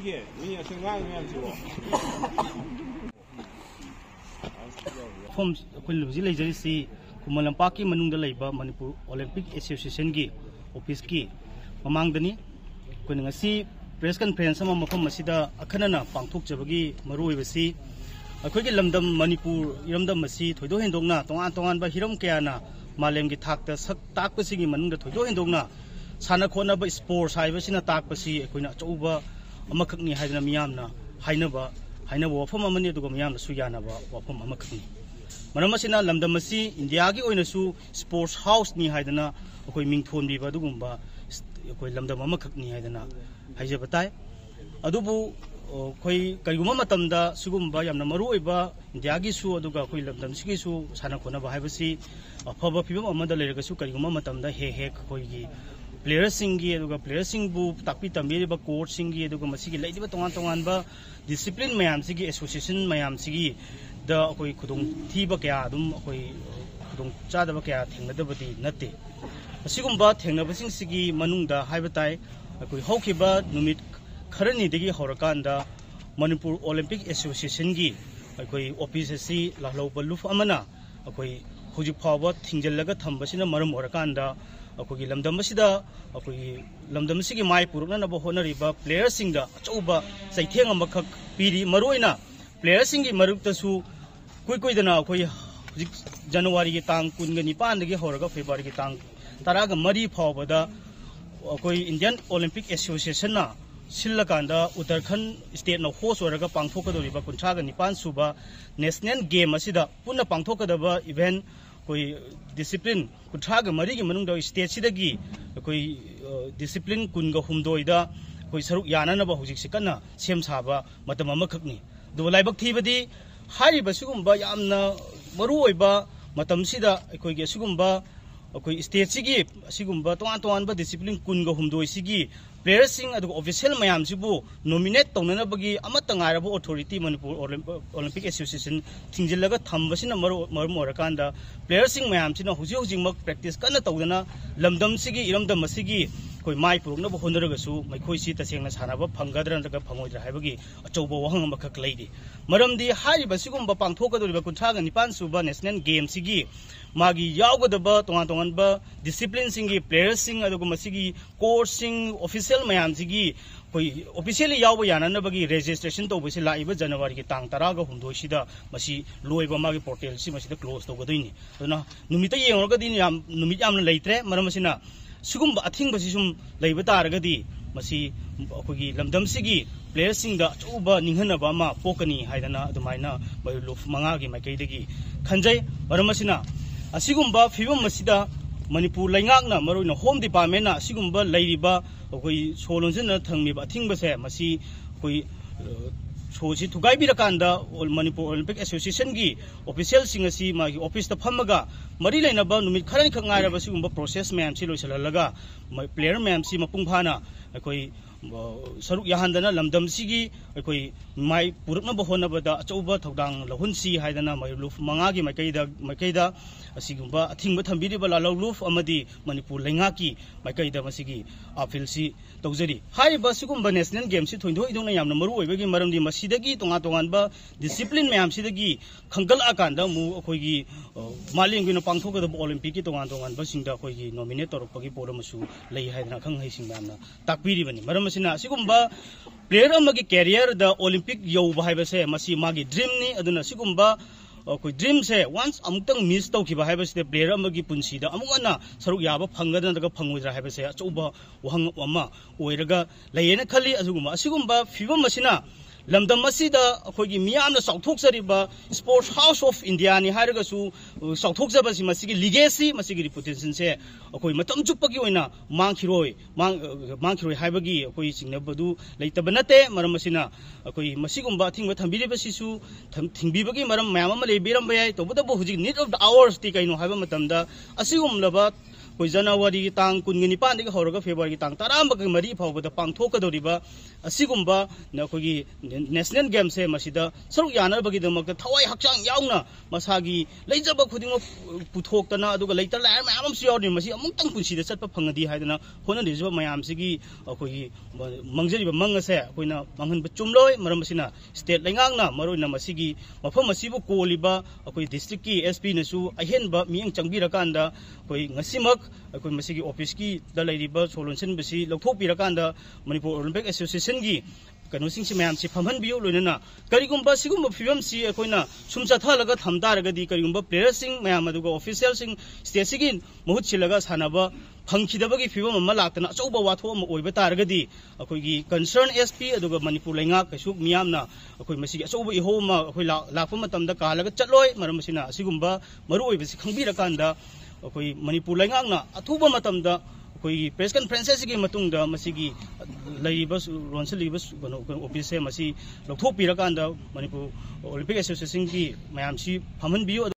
이게 이 생각하면 지고 폼 콜루지 레저시 kumalang paki manung da laiba Manipur Olympic Association gi office ki mamangdani kun ngasi press conference ma mafam masida akhanana pangthok jabagi maroi basi akhoi gi lamdam Manipur iramdam masi thoido hendongna tongan tongan ba hiram kayana malem gi thakta sak takpasi gi manung da thoido hendongna sana khona ba sports haiba sina takpasi akoina chouba amakhakni haidana miyamna hainaba wafam amani aduga miyamna suyana ba wafam amakhakni Manamasina Lamdamasi, Indiagi Oinasu, Sports House ni Haidana, Oko Mington Biba Dugumba, Lamdamamakni Haidana, Hajabatai. Adubu, Koi Kayumamatamda, Sugumba, Yamnamaruiba, Indiagi Su, Aduga, Koi Lamdamski Su, Sanakona Bahavasi, a Paba Piba Amanda Legasu, Kayumamatamda, He, Koigi, Player Singi, Aduga, Player Singbu, Tapita Miriba, Court Singi, Aduga Masiki, Lady Batonganba, Discipline Mayam Sigi, Association Mayam Sigi. Da koi kudung thiba kya dum koi kudung chadaba kya thengnadabadi natte asigumba thengnabasing sigi manungda haibatai koi hokhiba numit kharani degi horakanda Manipur Olympic Association gi koi office si lahloba luf amana koi huji phawa thingjallaga thambasina maram horakanda koi lamdamasida koi lamdamasigi mai purukna na honariba player singda achouba saitheng amakhak piri maroina player singi maruktasu koi dana koi January ki tang kunga nipan dagi horaga February ki tang taraga mari phawbada koi Indian Olympic Association na sillakanda Uttarakhand state na host oraga pangthokadoriba kunchaga nipan suba national game asida punna pangthokadaba event koi discipline kunchaga mari gi manungda state sidagi koi discipline kunga humdoida koi saruk yanana ba hujik sikana sem saba matam amakhakni do laibak thibadi Hariba Sugumba Yamna Maruiba Matamsida Kogi Sugumba Koi State Sigi Sigumba Toan discipline Kunga Humdo Sigi Players Sing at official Mayam Sibu nominate Tonanabagi Amatangarabu Authority Manipur Olympic Association Tingilaga Tambasina Morakanda Players Sing Mayam Sina Huzio practice Kana Togana Lamdam Sigi Iramdam Masigi Koi Mai Purna Honderagasu, my Koisi Tasing Hanaba, Pangadran the Pangoja Habagi, a Chobo Wahamaka lady. Madam the Hari Basugum Bapang Toka the Bakutag and Nipan Suba Nesnan Game Sigi, Magi Yago the Ba, Tonganba, discipline singi, players sing, Adumasigi, course sing, official Mayam Sigi, officially Yawayan Nabagi registration to Visila Iba January Tang Taraga Hundoshida, Masi Loiba Magi Portal, Simasi the close to Godini. Numita Yogadin Numitam later, Maramasina. Sugumba athing basisum laibata argadi masi akogi lamdam sigi players singda chuba ninghanaba ma pokani haidana adumaina bayuluf mangagi maikaidagi khanjai baramasina asigumba fibam masida Manipur laingakna maroina home department na asigumba lairiba akoi solonjena thangmiba athing base masi koi Soji to Gaibiracanda, Manipur Olympic Association gi, official singasi, my office the Pamaga, Marilena Banumit Karankanara Basumba process ma'am Silo Salaga, my player ma'am Sima Punghana, a koi Saruk Yahandana, Lamdam Sigi, a koi my Purna Bohona, Choba, Togdang, Lahunsi, Haidana, my Luf Mangagi, Makeda, a Sigumba, a thing with Hambidibala, Luf Amadi, Manipur Langaki, Makaida Masigi, Apilsi, Togzeri. High Basugumba National Games, it went to Yam Namaru, begging Maram di Masidagi, Tongatonganba, discipline Mam Sidagi, Kangal Akanda, Mu Kogi, Maling in a Pangtoka the Olympic, Tongatongan, Basinda Kogi, nominator of Pogi Poramasu, Lay Hadna Kang Hasingana, Takpiri, Maramasina, Sigumba, player Magi carrier, the Olympic Yo Bahibase, Masi Magi Dreamni, Aduna Sigumba. Dream say once amtang miss to kiba habas the player amagi punsi da amuna saruk yaba phangadan daga phangwidra habase achuba wahang wama oiraga layena khali azuguma asigumba fibam masina lamdam masida akogi miyamna sauthokjariba Sports House of India ni hairaga su sauthokjabasi masigi legacy masigi reputation se akoi matam chupagi oina mangkhiroi haibagi akoi singnabadu leitabanate maram masina akoi masigumba thingba thambiribasi su thingbibagi maram mayam ama lebiram bayai tobada bo hujik need of the hours ti kaino haiba matamda asigumlaba कोई जनवरी की तांग कुनगनी पान के हौरगा February की तांग तराम के मरी फाउबदा पांगथोकदोरिबा असिगुम्बा नखोगी national game से मसिदा सरुक यानबगीदमक थवाई हक्चांग याउना मसागी लेजब खुदिंग पुथोक्तना अदुगा letter lawyer मयाम सियावनि मसि अमुक्तंग पुंसिदा चटपा फंगदी हाइदना होनदिजब मयाम सिगी अखोगी मंगजरिबा मंगसे अखोइना मंगहनबा चुमलोय मरम मसिना स्टेट लेंगांगना मरोइना मसिगी मफम मसिबु कोलिबा अखोई डिस्ट्रिक्ट की एसपी नसु अहेनबा मियंग चंगबिरकांदा अखोई ngasimak अखोई मसिगी ऑफिस की द लेरिबा सोलुशन बसी लौथोकबिरकांदा मणिपुर ओलंपिक एसोसिएशन की कनोसिंग से मैम से फमहनबियो लोइनना करिगुम्बा सिगुम्बा फिवम सी अखोइना सुमचाथालगा थमतारगदी करिगुम्बा प्लेयर सिंग मैम अदुगा ऑफिशियल सिंग स्टेट सिगी मुहुत सिलगा सानाबा फंखिदबगी फिवम अमा लाक्तना अचौबा वाथो अमा ओइबा तारगदी अखोइगी कंसर्न एसपी अदुगा मणिपुर लेंगा कैसु मियामना अखोइ मसिगी अचौबा इहोमा अखोइ लाकपा मतमदा कालगा चटलोय मरम मसिना सिगुम्बा मरु ओइबसि खंगबिरकांदा अखोइ मणिपुर लेंगांगना अथुबा मतमदा अखोइ प्रेस कॉन्फ्रेंस की मतुंगदा मसिगी लैबस रोनसल लिबस ऑफिस से मसि लौथोकबिरकांदा मणिपुर ओलंपिक एसोसिएशन की मैम सी फमहनबियो